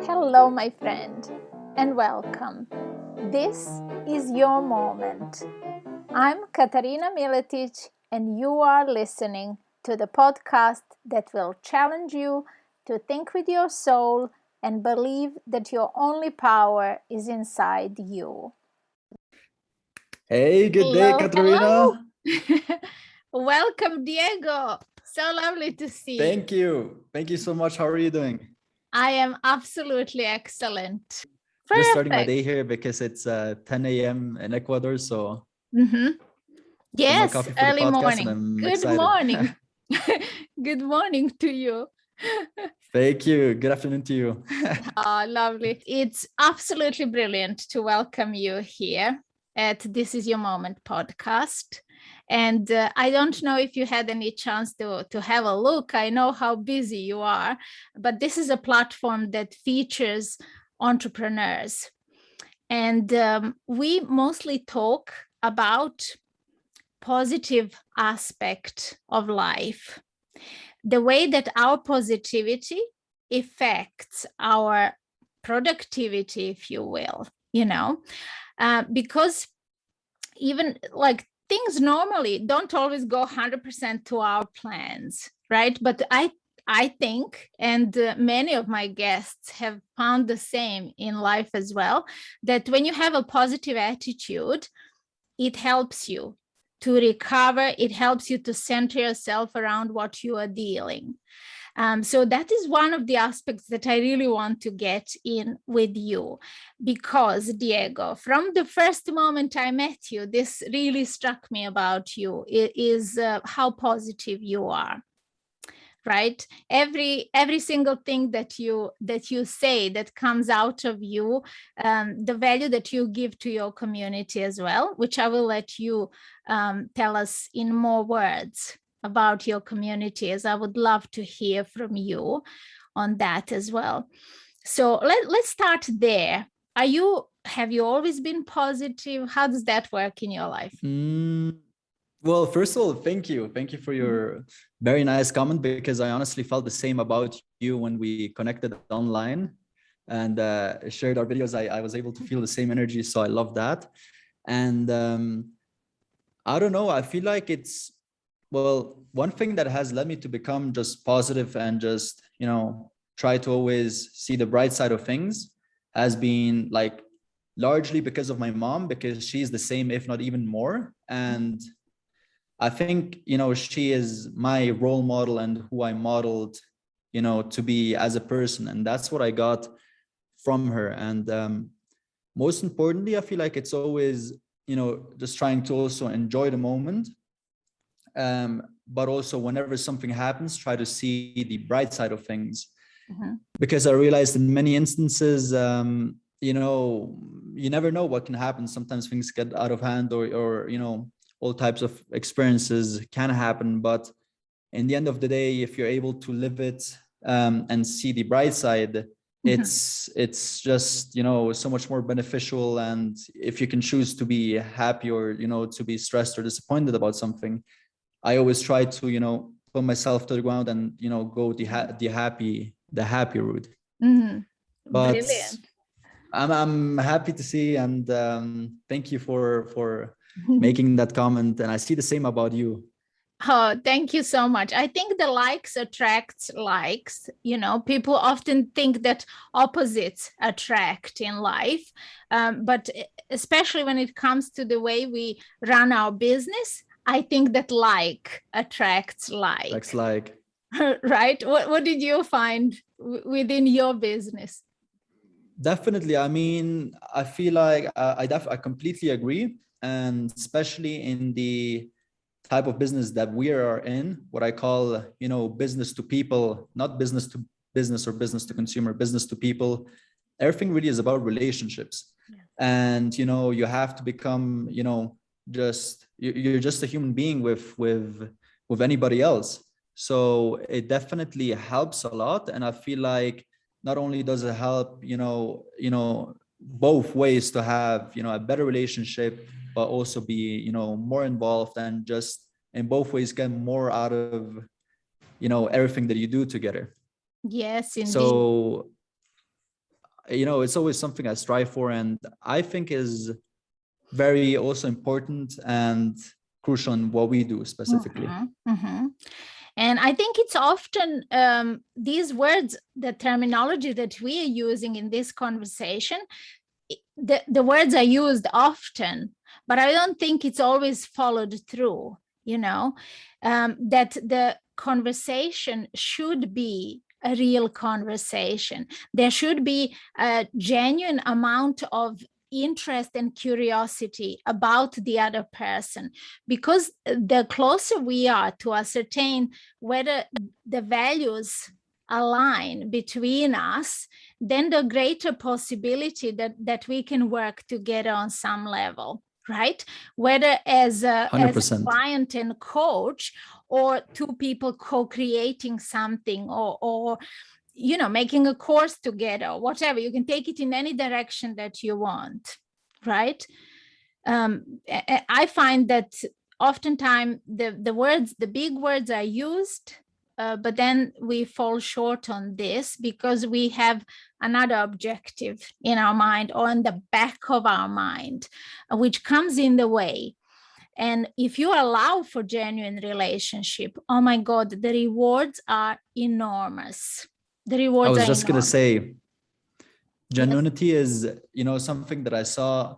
Hello, my friend, and welcome. This is your moment. I'm Katarina Miletic, and you are listening to the podcast that will challenge you to think with your soul and believe that your only power is inside you. Hey, good day, Katarina. Welcome, Diego. So lovely to see you. Thank you. Thank you so much. How are you doing? I am absolutely excellent. Perfect. Just starting my day here because it's 10 a.m. in Ecuador. So yes, coffee for early the podcast morning. and I'm Good excited. morning. Good morning to you. Thank you. Good afternoon to you. Oh, lovely. It's absolutely brilliant to welcome you here at This Is Your Moment podcast. And I don't know if you had any chance to have a look. I know how busy you are, but this is a platform that features entrepreneurs. And we mostly talk about positive aspect of life, the way that our positivity affects our productivity, if you will, because even like things normally don't always go 100% to our plans, right? But I think, and many of my guests have found the same in life as well, that when you have a positive attitude, it helps you to recover. It helps you to center yourself around what you are dealing. So that is one of the aspects that I really want to get in with you, because Diego, from the first moment I met you, this really struck me about you. It is how positive you are. Right, every single thing that you say, that comes out of you, the value that you give to your community as well, which I will let you tell us in more words about your community, as I would love to hear from you on that as well. So let's start there. Have you always been positive? How does that work in your life? Well, first of all, thank you. Thank you for your very nice comment, because I honestly felt the same about you when we connected online and shared our videos. I was able to feel the same energy. So I love that. And I don't know, I feel like it's, well, one thing that has led me to become just positive and just, try to always see the bright side of things has been like largely because of my mom, because she's the same, if not even more. And I think, she is my role model and who I modeled, to be as a person. And that's what I got from her. And most importantly, I feel like it's always, just trying to also enjoy the moment. But also whenever something happens, try to see the bright side of things. Because I realized in many instances, you never know what can happen. Sometimes things get out of hand, or all types of experiences can happen. But in the end of the day, if you're able to live it and see the bright side, it's just, so much more beneficial. And if you can choose to be happy or, to be stressed or disappointed about something, I always try to, put myself to the ground and, go the happy route. But brilliant. I'm happy to see, and thank you for making that comment. And I see the same about you. Oh, thank you so much. I think the likes attracts likes. People often think that opposites attract in life. But especially when it comes to the way we run our business, I think that like attracts like. That's like. Right? What did you find within your business? Definitely. I mean, I feel like I completely agree. And especially in the type of business that we are in, what I call, business to people, not business to business or business to consumer, business to people. Everything really is about relationships. Yeah. And, you have to become, you're just a human being with anybody else. So it definitely helps a lot. And I feel like not only does it help, both ways to have, a better relationship, but also be, more involved, and just in both ways get more out of, everything that you do together. Yes, indeed. So it's always something I strive for, and I think is very also important and crucial in what we do specifically. And I think it's often these words, the terminology that we are using in this conversation, the words are used often, but I don't think it's always followed through, that the conversation should be a real conversation. There should be a genuine amount of interest and curiosity about the other person, because the closer we are to ascertain whether the values align between us, then the greater possibility that we can work together on some level, right? Whether as a client and coach, or two people co-creating something, or making a course together, whatever. You can take it in any direction that you want, right? I find that oftentimes the big words are used, but then we fall short on this because we have another objective in our mind or in the back of our mind, which comes in the way. And if you allow for genuine relationship, oh my God, the rewards are enormous. The rewards. I was just going to say, Genunity is, something that I saw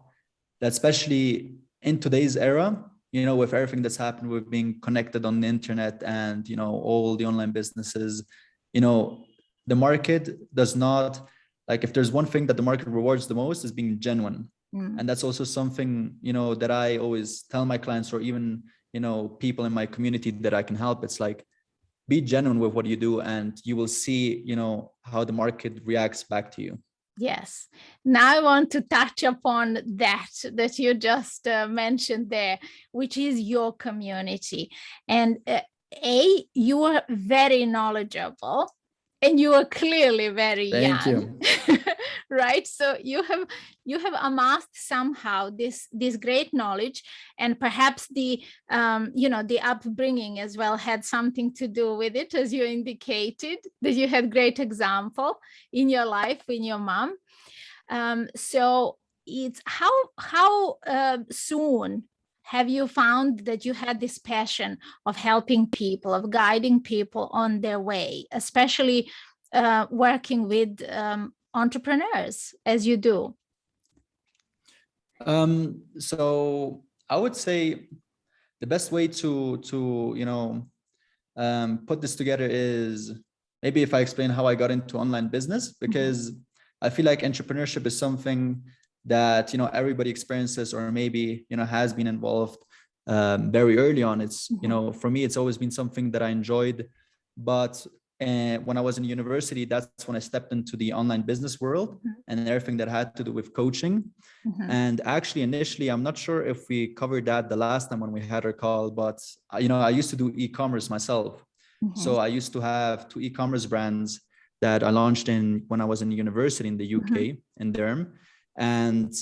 that especially in today's era, with everything that's happened with being connected on the internet and, all the online businesses, the market does not, like, if there's one thing that the market rewards the most is being genuine. And that's also something, that I always tell my clients, or even, people in my community that I can help. It's like, be genuine with what you do, and you will see, how the market reacts back to you. Yes. Now I want to touch upon that you just mentioned there, which is your community. And you are very knowledgeable, and you are clearly very young. Thank you. Right? So you have amassed somehow this great knowledge, and perhaps the upbringing as well had something to do with it, as you indicated that you had great example in your life in your mom. So it's how soon have you found that you had this passion of helping people, of guiding people on their way, especially working with entrepreneurs as you do? So I would say the best way to put this together is maybe if I explain how I got into online business, because I feel like entrepreneurship is something that everybody experiences, or maybe has been involved very early on. It's for me, it's always been something that I enjoyed, but when I was in university, that's when I stepped into the online business world and everything that had to do with coaching. And actually, initially, I'm not sure if we covered that the last time when we had our call, but I used to do e-commerce myself. So I used to have 2 e-commerce brands that I launched when I was in university in the UK, in Durham. And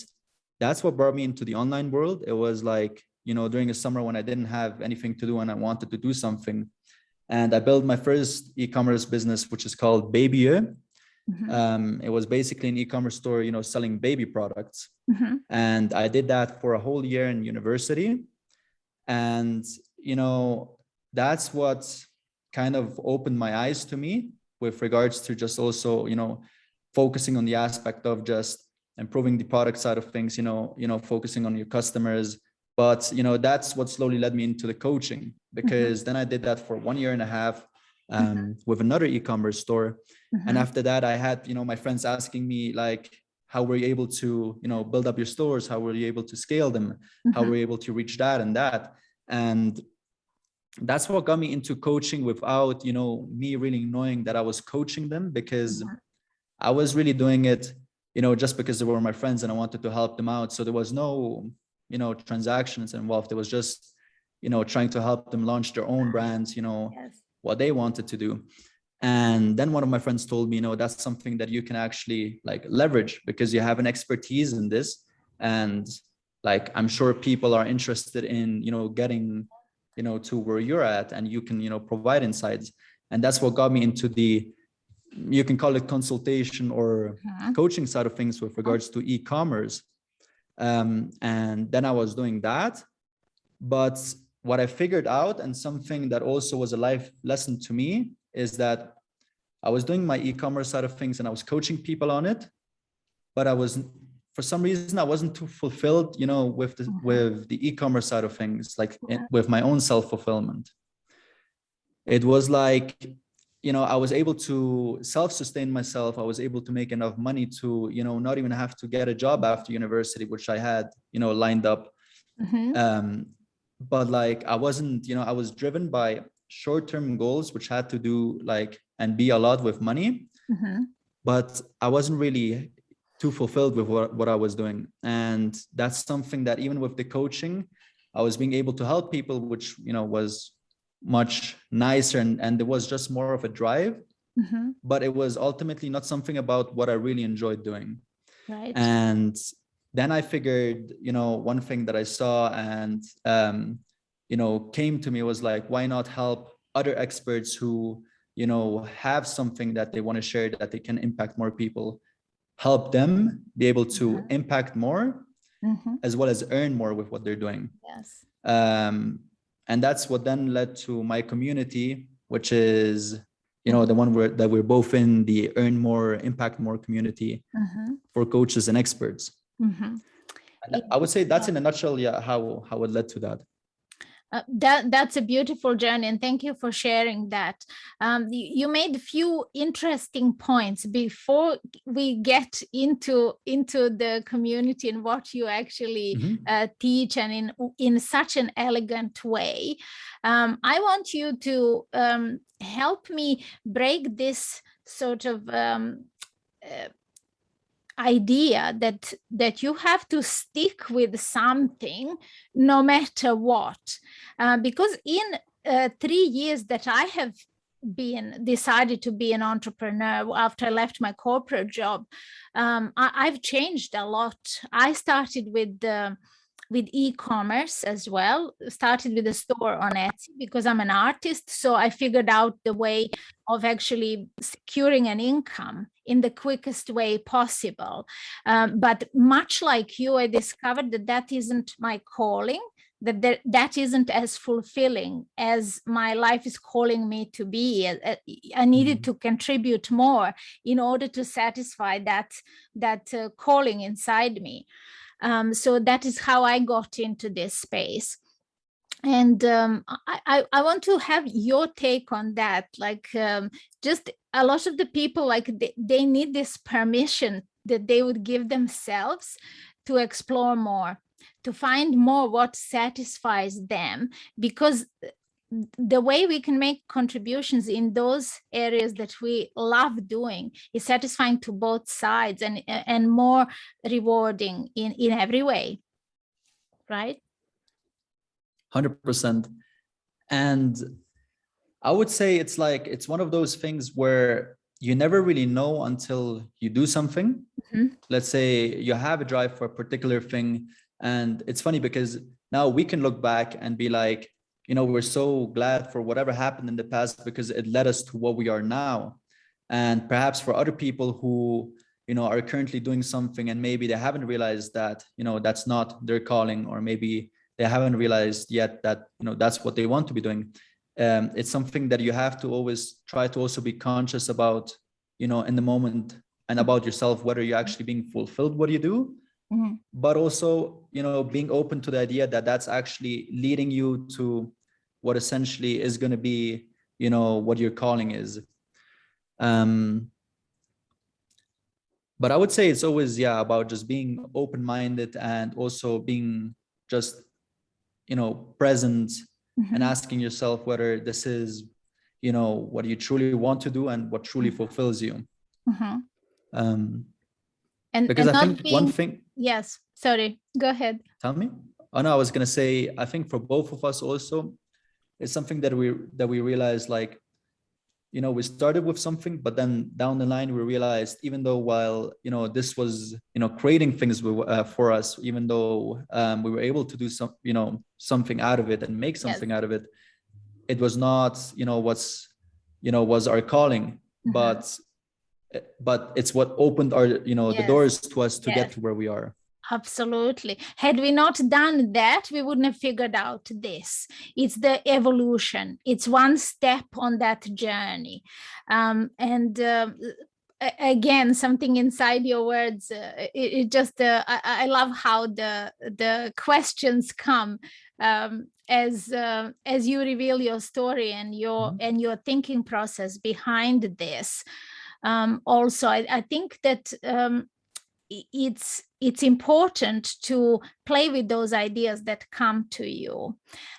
that's what brought me into the online world. It was like, during the summer when I didn't have anything to do and I wanted to do something. And I built my first e-commerce business, which is called Baby. It was basically an e-commerce store, selling baby products. And I did that for a whole year in university. And, that's what kind of opened my eyes to me with regards to just also, focusing on the aspect of just improving the product side of things, focusing on your customers. But, that's what slowly led me into the coaching, because then I did that for 1.5 years with another e-commerce store. And after that, I had, my friends asking me like, how were you able to, build up your stores? How were you able to scale them? How were you able to reach that and that? And that's what got me into coaching without, me really knowing that I was coaching them, because I was really doing it, just because they were my friends and I wanted to help them out. So there was no, transactions involved. It was just, trying to help them launch their own brands, what they wanted to do. And then one of my friends told me, that's something that you can actually like leverage, because you have an expertise in this. And like, I'm sure people are interested in, getting, to where you're at, and you can, provide insights. And that's what got me into the you can call it consultation or coaching side of things with regards to e-commerce. And then I was doing that. But what I figured out, and something that also was a life lesson to me, is that I was doing my e-commerce side of things and I was coaching people on it, but for some reason, I wasn't too fulfilled, with the e-commerce side of things, like with my own self-fulfillment. It was like, I was able to self-sustain myself. I was able to make enough money to, not even have to get a job after university, which I had, lined up. But like, I wasn't, I was driven by short-term goals, which had to do and be a lot with money. But I wasn't really too fulfilled with what I was doing. And that's something that even with the coaching, I was being able to help people, which, was much nicer, and there was just more of a drive, but it was ultimately not something about what I really enjoyed doing. Right. And then I figured, one thing that I saw and, came to me was like, why not help other experts who, have something that they want to share, that they can impact more people, help them be able to impact more, as well as earn more with what they're doing. Yes. And that's what then led to my community, which is, the one that we're both in, the Earn More, Impact More community for coaches and experts. And I would say that's in a nutshell, how it led to that. That's a beautiful journey, and thank you for sharing that. You made a few interesting points before we get into the community and what you actually teach, and in such an elegant way. I want you to help me break this sort of idea that you have to stick with something no matter what, because in 3 years that I have decided to be an entrepreneur after I left my corporate job, I've changed a lot. I started with e-commerce as well, started with a store on Etsy because I'm an artist. So I figured out the way of actually securing an income in the quickest way possible. But much like you, I discovered that isn't my calling, that isn't as fulfilling as my life is calling me to be. I needed to contribute more in order to satisfy that calling inside me. So that is how I got into this space. And I want to have your take on that. Just a lot of the people, they need this permission that they would give themselves to explore more, to find more what satisfies them, because the way we can make contributions in those areas that we love doing is satisfying to both sides and more rewarding in every way, right? 100%. And I would say it's one of those things where you never really know until you do something. Let's say you have a drive for a particular thing, and it's funny because now we can look back and be like, we're so glad for whatever happened in the past because it led us to what we are now. And perhaps for other people who, are currently doing something and maybe they haven't realized that, that's not their calling, or maybe they haven't realized yet that, that's what they want to be doing. It's something that you have to always try to also be conscious about, in the moment, and about yourself, whether you're actually being fulfilled what you do. But also, being open to the idea that that's actually leading you to what essentially is going to be, what your calling is. But I would say it's always, about just being open-minded and also being just, present and asking yourself whether this is, what you truly want to do and what truly fulfills you. Because I think one thing. Yes, sorry, go ahead. Tell me. Oh no, I was gonna say, I think for both of us also, it's something that we realized, we started with something, but then down the line we realized, even though while this was creating things for us, even though we were able to do some something out of it and make something out of it, it was not was our calling. But but it's what opened our, the Yes. doors to us to Yes. get to where we are. Absolutely. Had we not done that, we wouldn't have figured out this. It's the evolution. It's one step on that journey. Again, something inside your words, I love how the questions come as you reveal your story and your thinking process behind this. Also, I think that it's important to play with those ideas that come to you,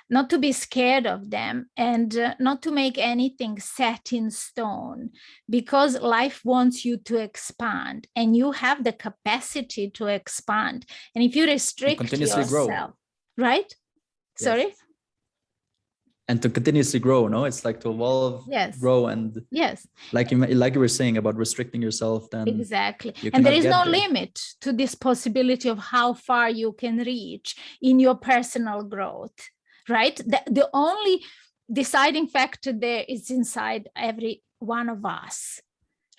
not to be scared of them, and not to make anything set in stone, because life wants you to expand, and you have the capacity to expand. And if you restrict continuously yourself, grow. Right? Yes. Sorry? And to continuously grow, no? It's like to evolve, Yes. grow, and yes, like you were saying about restricting yourself, then exactly. you And there cannot is get no there. limit to this possibility of how far you can reach in your personal growth, right? The only deciding factor there is inside every one of us,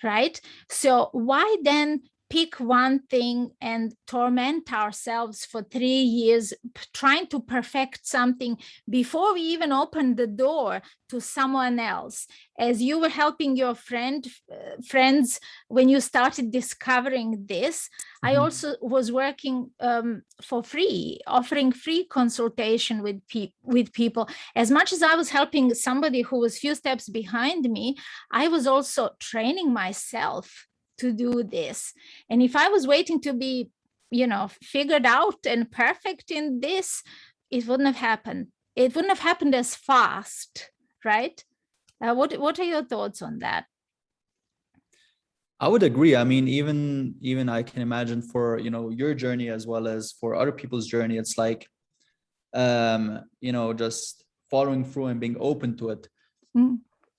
right? So why then pick one thing and torment ourselves for 3 years trying to perfect something before we even open the door to someone else? As you were helping your friends when you started discovering this, I also was working for free, offering free consultation with people. As much as I was helping somebody who was few steps behind me, I was also training myself to do this. And if I was waiting to be, figured out and perfect in this, it wouldn't have happened. It wouldn't have happened as fast, right? What are your thoughts on that? I would agree. I mean, even I can imagine for, your journey as well as for other people's journey, it's like, just following through and being open to it.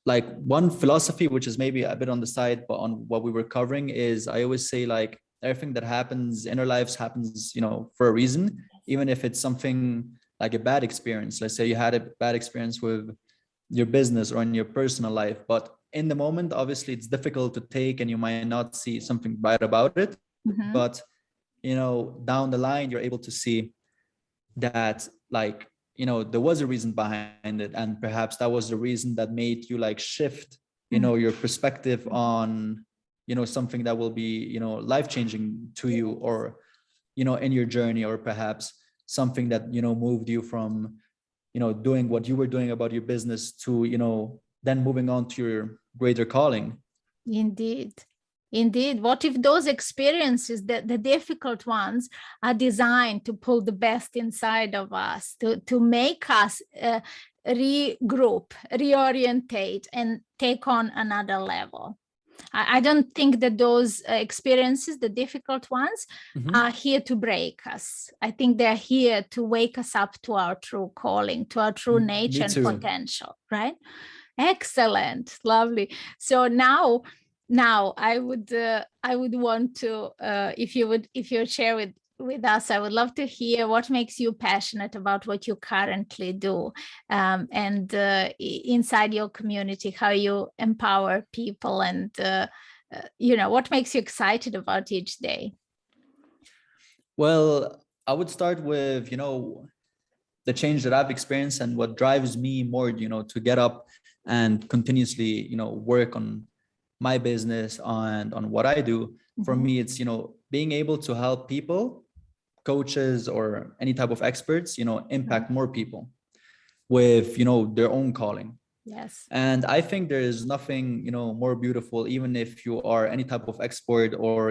Like one philosophy, which is maybe a bit on the side, but on what we were covering, is I always say, like, everything that happens in our lives happens, for a reason, even if it's something like a bad experience. Let's say you had a bad experience with your business or in your personal life, but in the moment, obviously it's difficult to take and you might not see something right about it. But, down the line, you're able to see that, like, there was a reason behind it, and perhaps that was the reason that made you like shift your perspective on something that will be life-changing to you, or in your journey, or perhaps something that moved you from doing what you were doing about your business to then moving on to your greater calling. Indeed. What if those experiences, the difficult ones, are designed to pull the best inside of us, to make us regroup, reorientate, and take on another level? I don't think that those experiences, the difficult ones, are here to break us. I think they're here to wake us up to our true calling, to our true nature and potential, right? Excellent. Lovely. So now I would want to, if you share with us, I would love to hear what makes you passionate about what you currently do, and inside your community, how you empower people, and what makes you excited about each day. Well, I would start with the change that I've experienced and what drives me more to get up and continuously work on my business and on what I do. For me, it's being able to help people, coaches, or any type of experts impact more people with their own calling. Yes. And I think there is nothing more beautiful, even if you are any type of expert or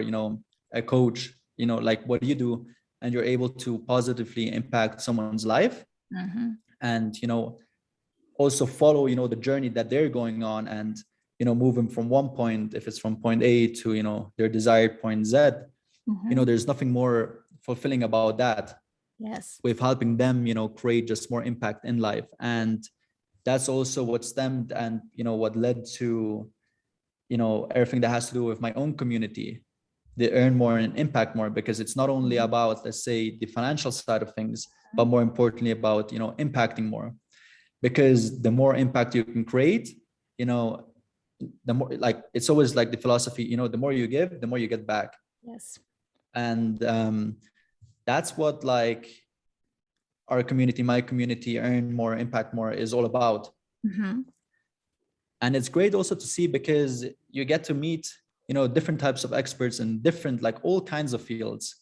a coach, like what you do, and you're able to positively impact someone's life, and also follow the journey that they're going on, and move them from one point, if it's from point A to their desired point Z. There's nothing more fulfilling about that. Yes. With helping them create just more impact in life. And that's also what stemmed and what led to everything that has to do with my own community. They earn more and impact more, because it's not only about, let's say, the financial side of things, but more importantly about impacting more. Because the more impact you can create, the more, like, it's always like the philosophy, you know, the more you give, the more you get back. Yes. And that's what like our community, my community, Earn More, Impact More is all about. Mm-hmm. And it's great also to see, because you get to meet, you know, different types of experts in different, like all kinds of fields,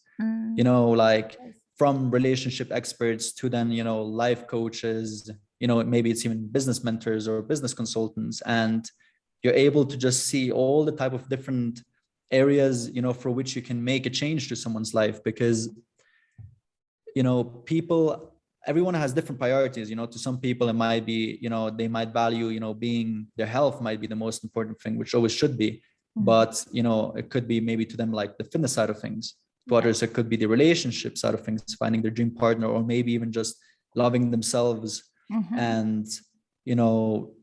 you know, like from relationship experts to then, you know, life coaches, you know, maybe it's even business mentors or business consultants. And you're able to just see all the type of different areas, you know, for which you can make a change to someone's life. Because, you know, people, everyone has different priorities. You know, to some people it might be, you know, they might value, you know, being, their health might be the most important thing, which always should be. But, you know, it could be maybe to them like the fitness side of things. To others, it could be the relationship side of things, finding their dream partner, or maybe even just loving themselves and, you know,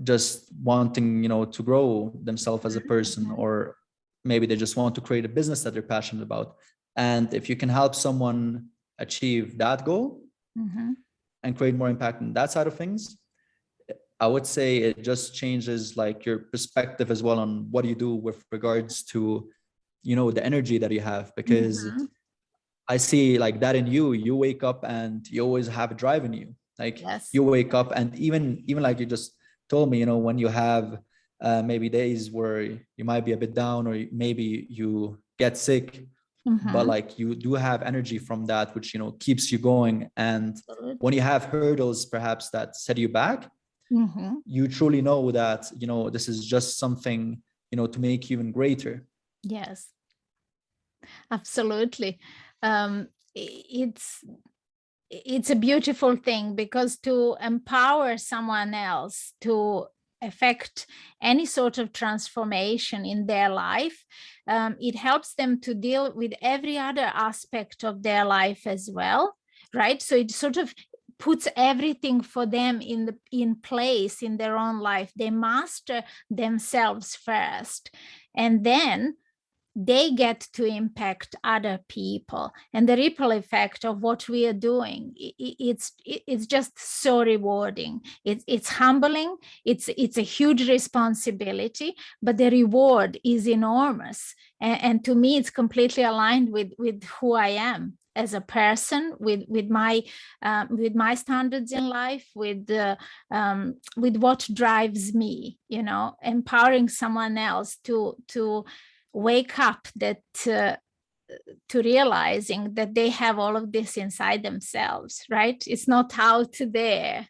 just wanting, you know, to grow themselves as a person, or maybe they just want to create a business that they're passionate about. And if you can help someone achieve that goal and create more impact in that side of things, I would say it just changes like your perspective as well on what you do with regards to, you know, the energy that you have. Because I see like that in you. You wake up and you always have a drive in you. Like you wake up, and even like you just told me, you know, when you have maybe days where you might be a bit down, or maybe you get sick, but like you do have energy from that, which, you know, keeps you going. And when you have hurdles perhaps that set you back, you truly know that, you know, this is just something, you know, to make you even greater. Yes, absolutely. It's a beautiful thing, because to empower someone else to affect any sort of transformation in their life, it helps them to deal with every other aspect of their life as well, right? So it sort of puts everything for them in place in their own life. They master themselves first, and then they get to impact other people. And the ripple effect of what we are doing, it's just so rewarding. It's humbling. It's a huge responsibility, but the reward is enormous. And to me, it's completely aligned with who I am as a person, with my standards in life, with what drives me. You know, empowering someone else to wake up to realizing that they have all of this inside themselves, right? It's not out there.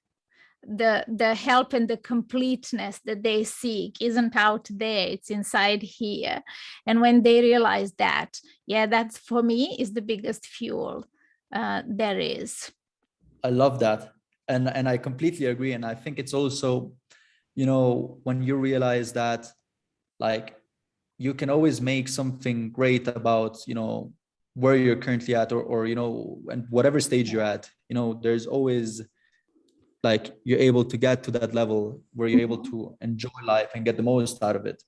The help and the completeness that they seek isn't out there, it's inside here. And when they realize that, that's, for me, is the biggest fuel there is. I love that. And I completely agree. And I think it's also, you know, when you realize that, like, you can always make something great about, you know, where you're currently at, or, you know, and whatever stage you're at, you know, there's always, like, you're able to get to that level where you're able to enjoy life and get the most out of it.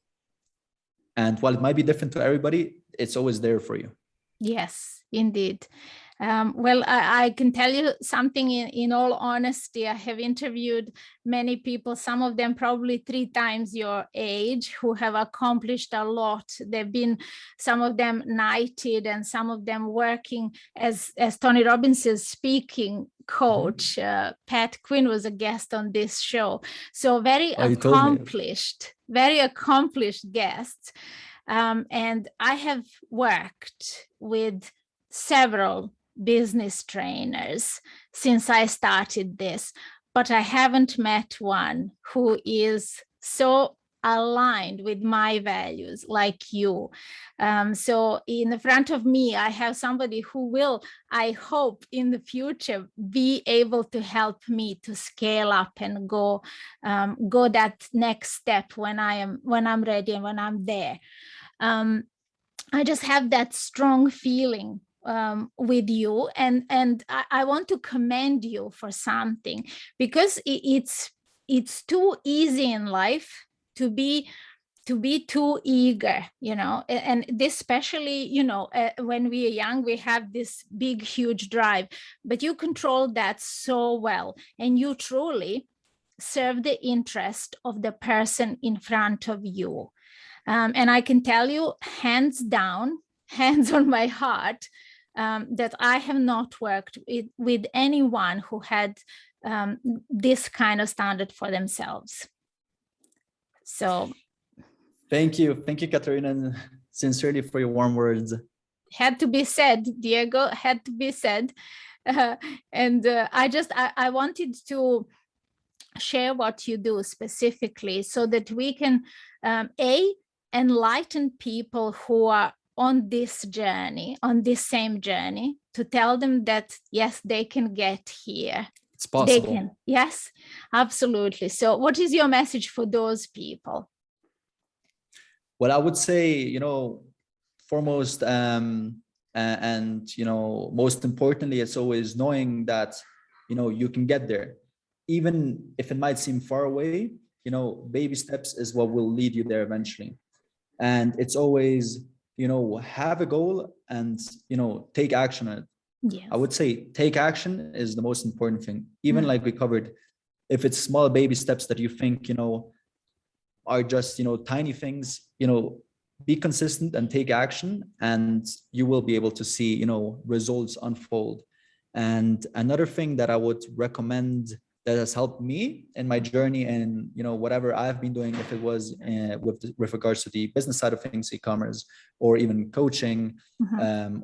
And while it might be different to everybody, it's always there for you. Yes, indeed. Well, I can tell you something in all honesty. I have interviewed many people, some of them probably 3 times your age, who have accomplished a lot. They've been, some of them knighted, and some of them working as Tony Robbins' speaking coach. Pat Quinn was a guest on this show. So very accomplished guests. And I have worked with several business trainers since I started this, but I haven't met one who is so aligned with my values like you. So in the front of me, I have somebody who will, I hope, in the future be able to help me to scale up and go that next step when I'm ready and when I'm there. I just have that strong feeling with you, and I want to commend you for something, because it's too easy in life to be too eager, you know, and this, especially, you know, when we are young, we have this big, huge drive, but you control that so well, and you truly serve the interest of the person in front of you. And I can tell you, hands down, hands on my heart, that I have not worked with anyone who had this kind of standard for themselves. So thank you, Katerina, and sincerely for your warm words. Had to be said, Diego, had to be said. I wanted to share what you do specifically so that we can enlighten people who are on this journey, on this same journey, to tell them that yes, they can get here. It's possible. They can. Yes, absolutely. So what is your message for those people? Well, I would say, foremost, and most importantly, it's always knowing that, you can get there. Even if it might seem far away, baby steps is what will lead you there eventually. And it's always, have a goal and, take action on it. Yes. I would say take action is the most important thing. Even like we covered, if it's small baby steps that you think, are just, tiny things, be consistent and take action, and you will be able to see, results unfold. And another thing that I would recommend that has helped me in my journey and, whatever I've been doing, if it was with regards to the business side of things, e-commerce, or even coaching,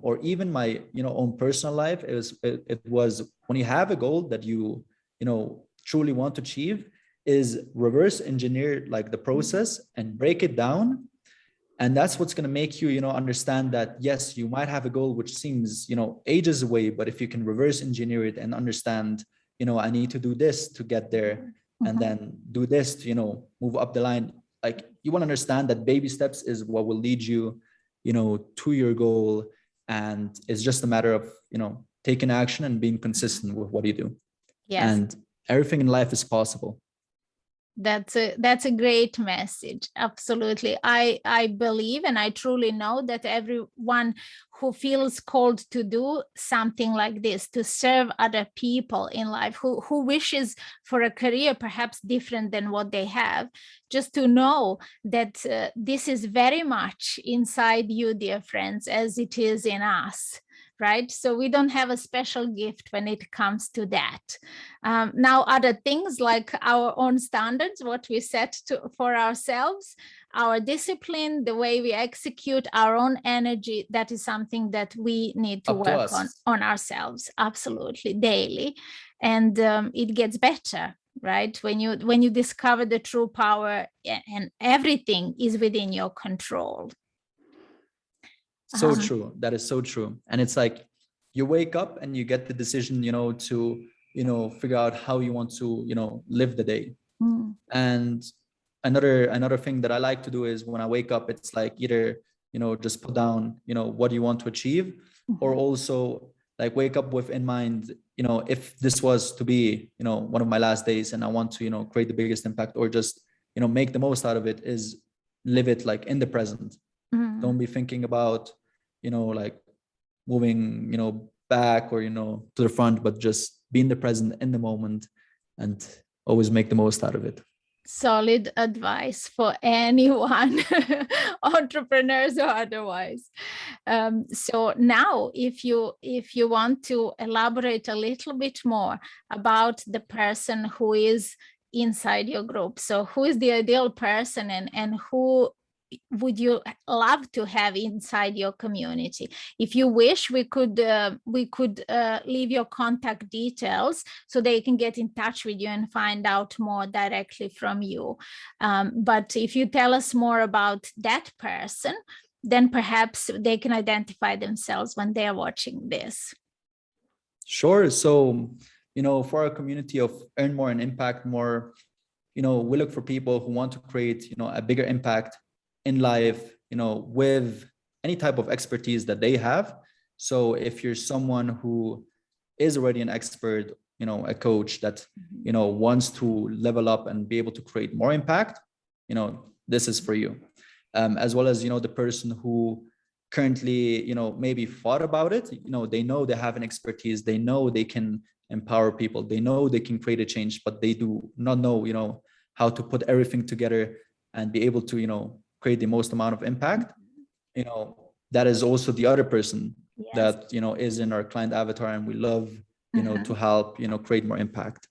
or even my, own personal life, it was when you have a goal that you, truly want to achieve, is reverse engineer like the process and break it down. And that's what's going to make you, understand that, yes, you might have a goal which seems, ages away, but if you can reverse engineer it and understand, I need to do this to get there, and then do this to, move up the line. Like, you want to understand that baby steps is what will lead you, to your goal. And it's just a matter of, taking action and being consistent with what you do. Yes. And everything in life is possible. That's a great message. Absolutely. I believe, and I truly know that everyone who feels called to do something like this, to serve other people in life, who wishes for a career perhaps different than what they have, just to know that this is very much inside you, dear friends, as it is in us. Right? So we don't have a special gift when it comes to that. Now, other things like our own standards, what we set for ourselves, our discipline, the way we execute our own energy, that is something that we need to work on ourselves, absolutely, daily. And it gets better, right? When you discover the true power, and everything is within your control. So true. That is so true. And it's like you wake up and you get the decision, to, figure out how you want to, live the day. And another thing that I like to do is when I wake up, it's like either, just put down, what you want to achieve, or also like wake up with in mind, if this was to be, one of my last days and I want to, create the biggest impact, or just, make the most out of it, is live it like in the present. Don't be thinking about, like moving, back or, to the front, but just be in the present, in the moment, and always make the most out of it. Solid advice for anyone, entrepreneurs or otherwise. So now, if you want to elaborate a little bit more about the person who is inside your group, so who is the ideal person, and who would you love to have inside your community? If you wish, we could leave your contact details so they can get in touch with you and find out more directly from you. But if you tell us more about that person, then perhaps they can identify themselves when they're watching this. Sure. So, for our community of Earn More and Impact More, we look for people who want to create, a bigger impact in life, with any type of expertise that they have. So if you're someone who is already an expert, a coach that, wants to level up and be able to create more impact, this is for you. As well as, the person who currently, maybe thought about it, they know they have an expertise, they know they can empower people. They know they can create a change, but they do not know, how to put everything together and be able to, create the most amount of impact. That is also the other person that, is in our client avatar, and we love, to help, create more impact.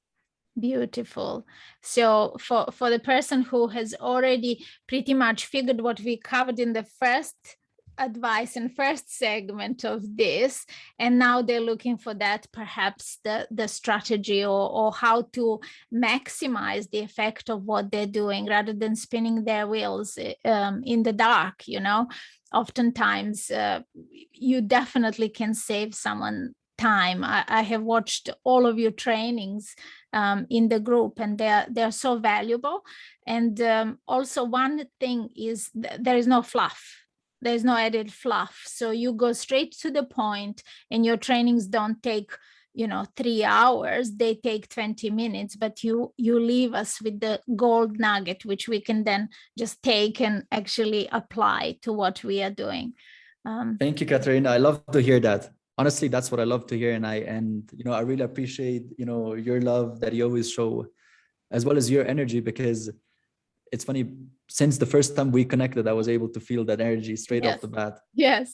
Beautiful. So for the person who has already pretty much figured what we covered in the first advice and first segment of this, and now they're looking for that, perhaps the strategy or how to maximize the effect of what they're doing rather than spinning their wheels in the dark, oftentimes you definitely can save someone time. I have watched all of your trainings in the group, and they're so valuable. And also one thing is there is no fluff. There's no added fluff. So you go straight to the point, and your trainings don't take 3 hours. They take 20 minutes, but you leave us with the gold nugget, which we can then just take and actually apply to what we are doing. Thank you, Katerina. I love to hear that. Honestly, that's what I love to hear. And I really appreciate, your love that you always show, as well as your energy, because it's funny, since the first time we connected, I was able to feel that energy straight off the bat. Yes,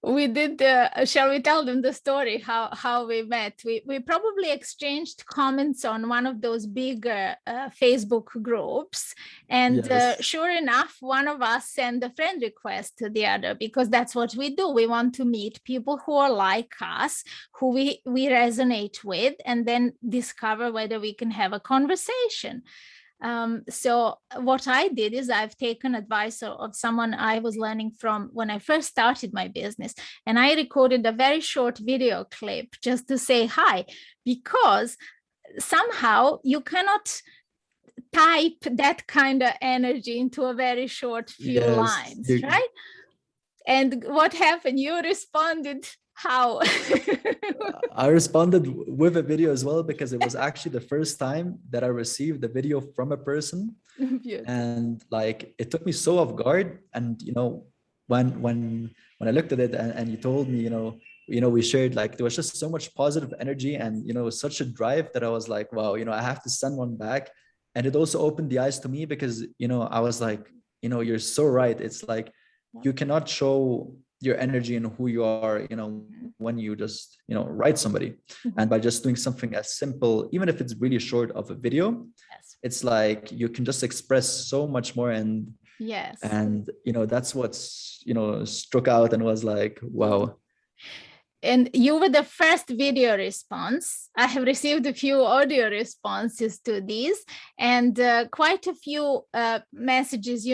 we did. Shall we tell them the story, how we met? We probably exchanged comments on one of those bigger Facebook groups. And sure enough, one of us sent a friend request to the other, because that's what we do. We want to meet people who are like us, who we resonate with, and then discover whether we can have a conversation. So what I did is I've taken advice of someone I was learning from when I first started my business, and I recorded a very short video clip just to say hi, because somehow you cannot type that kind of energy into a very short few lines, right? And what happened? You responded how? I responded with a video as well, because it was actually the first time that I received a video from a person. And it took me so off guard. And when I looked at it and you told me, we shared, there was just so much positive energy and such a drive that I was like, wow, I have to send one back. And it also opened the eyes to me, because I was like, you're so right. It's like you cannot show your energy and who you are, when you just, write somebody. And by just doing something as simple, even if it's really short of a video, it's like you can just express so much more. And that's what's, struck out and was like, wow. And you were the first video response. I have received a few audio responses to these, and quite a few messages,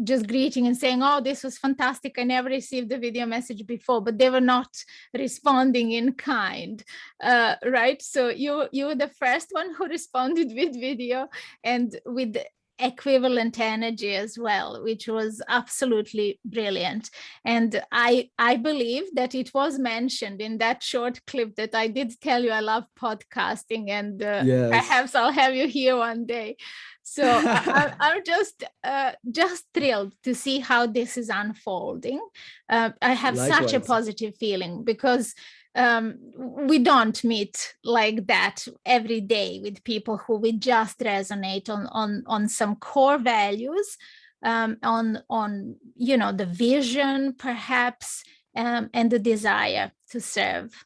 just greeting and saying, oh, this was fantastic. I never received a video message before, but they were not responding in kind, right? So you were the first one who responded with video and with equivalent energy as well, which was absolutely brilliant. And I believe that it was mentioned in that short clip that I did tell you I love podcasting, and perhaps I'll have you here one day. So I'm just thrilled to see how this is unfolding. I have such a positive feeling, because we don't meet like that every day with people who we just resonate on some core values, on the vision perhaps, and the desire to serve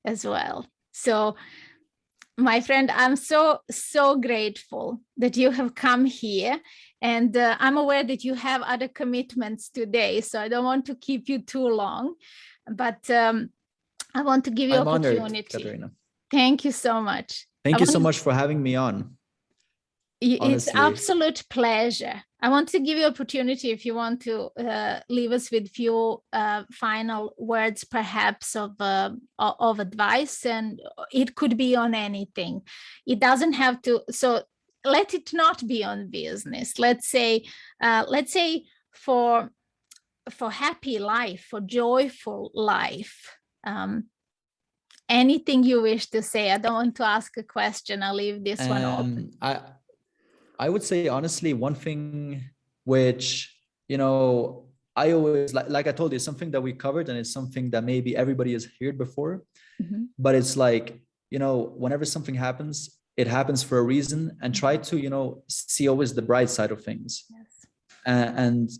as well. So my friend, I'm so grateful that you have come here, and I'm aware that you have other commitments today, so I don't want to keep you too long, but I want to give you I'm opportunity. Honored, Katerina. Thank you so much. Thank you so much for having me on. It's absolute pleasure. I want to give you opportunity if you want to leave us with few final words, perhaps of advice, and it could be on anything. It doesn't have to. So let it not be on business. Let's say for happy life, for joyful life. Anything you wish to say? I don't want to ask a question. I'll leave this one open. I would say, honestly, one thing which, I always, like I told you, something that we covered, and it's something that maybe everybody has heard before, but it's like, whenever something happens, it happens for a reason, and try to, see always the bright side of things. Yes. And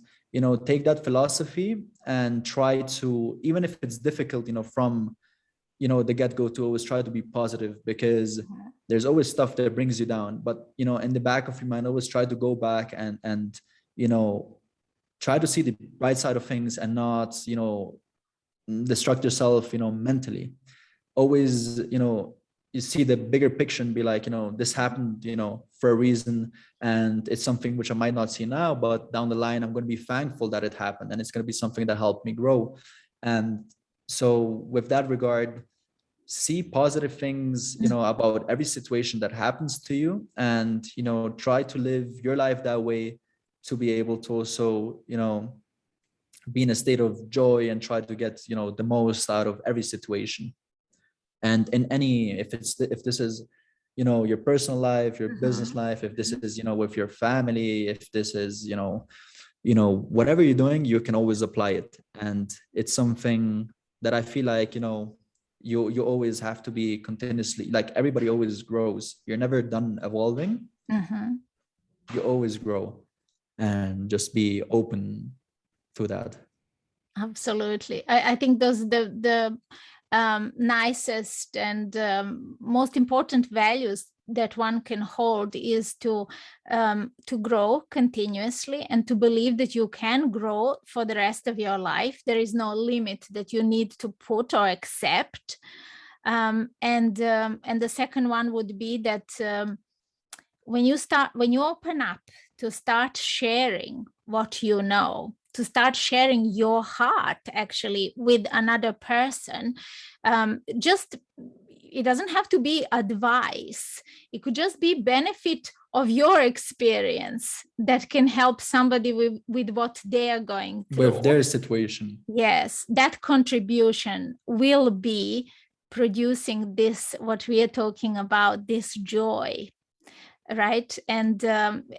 take that philosophy and try to, even if it's difficult, from the get-go, to always try to be positive, because there's always stuff that brings you down. But in the back of your mind, always try to go back and try to see the bright side of things, and not destruct yourself mentally. Always you see the bigger picture and be like, this happened for a reason, and it's something which I might not see now, but down the line I'm going to be thankful that it happened, and it's going to be something that helped me grow. And so with that regard, see positive things about every situation that happens to you, and try to live your life that way, to be able to also be in a state of joy, and try to get the most out of every situation. And in any, if this is your personal life, your business life, if this is with your family, if this is whatever you're doing, you can always apply it. And it's something that I feel like you always have to be continuously, like, everybody always grows. You're never done evolving. You always grow, and just be open to that. Absolutely. I think those the nicest and most important values that one can hold is to grow continuously, and to believe that you can grow for the rest of your life. There is no limit that you need to put or accept. And the second one would be that when you open up to start sharing what you know, to start sharing your heart actually with another person, it doesn't have to be advice. It could just be benefit of your experience that can help somebody with what they are going through. With their situation. Yes, that contribution will be producing this, what we are talking about, this joy. Right. And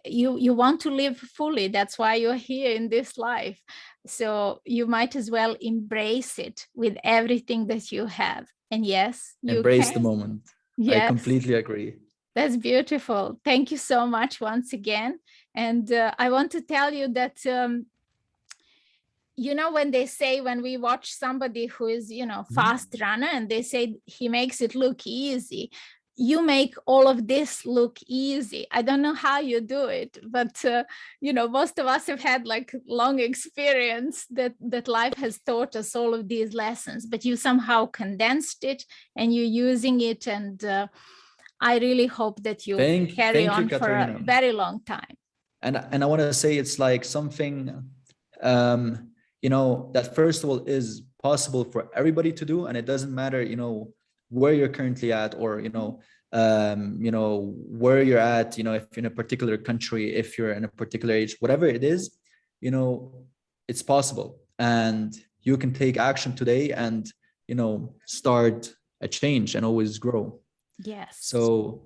you want to live fully. That's why you're here in this life. So you might as well embrace it with everything that you have. And yes, you embrace can. the moment. Yes. I completely agree. That's beautiful. Thank you so much once again. And I want to tell you that, when they say, when we watch somebody who is, fast runner, and they say he makes it look easy, you make all of this look easy. I don't know how you do it, but most of us have had like long experience that life has taught us all of these lessons, but you somehow condensed it and you're using it. And I really hope that you carry on for a very long time. And I want to say, it's like something, that first of all is possible for everybody to do. And it doesn't matter, where you're currently at, or where you're at, if you're in a particular country, if you're in a particular age, whatever it is, it's possible, and you can take action today and start a change and always grow. Yes. So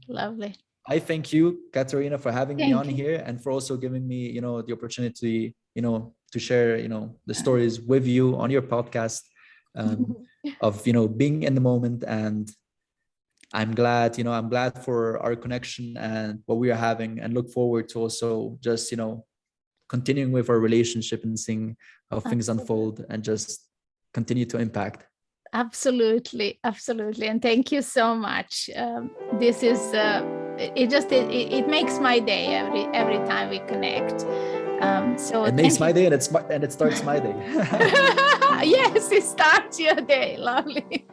lovely. I thank you, Katerina, for having me on here, and for also giving me the opportunity to share the stories with you on your podcast. Of being in the moment. And I'm glad for our connection and what we are having, and look forward to also just continuing with our relationship and seeing how things unfold, and just continue to impact. Absolutely. And thank you so much. This is it makes my day every time we connect. So it makes my day, and it starts my day. Yes, it starts your day. Lovely.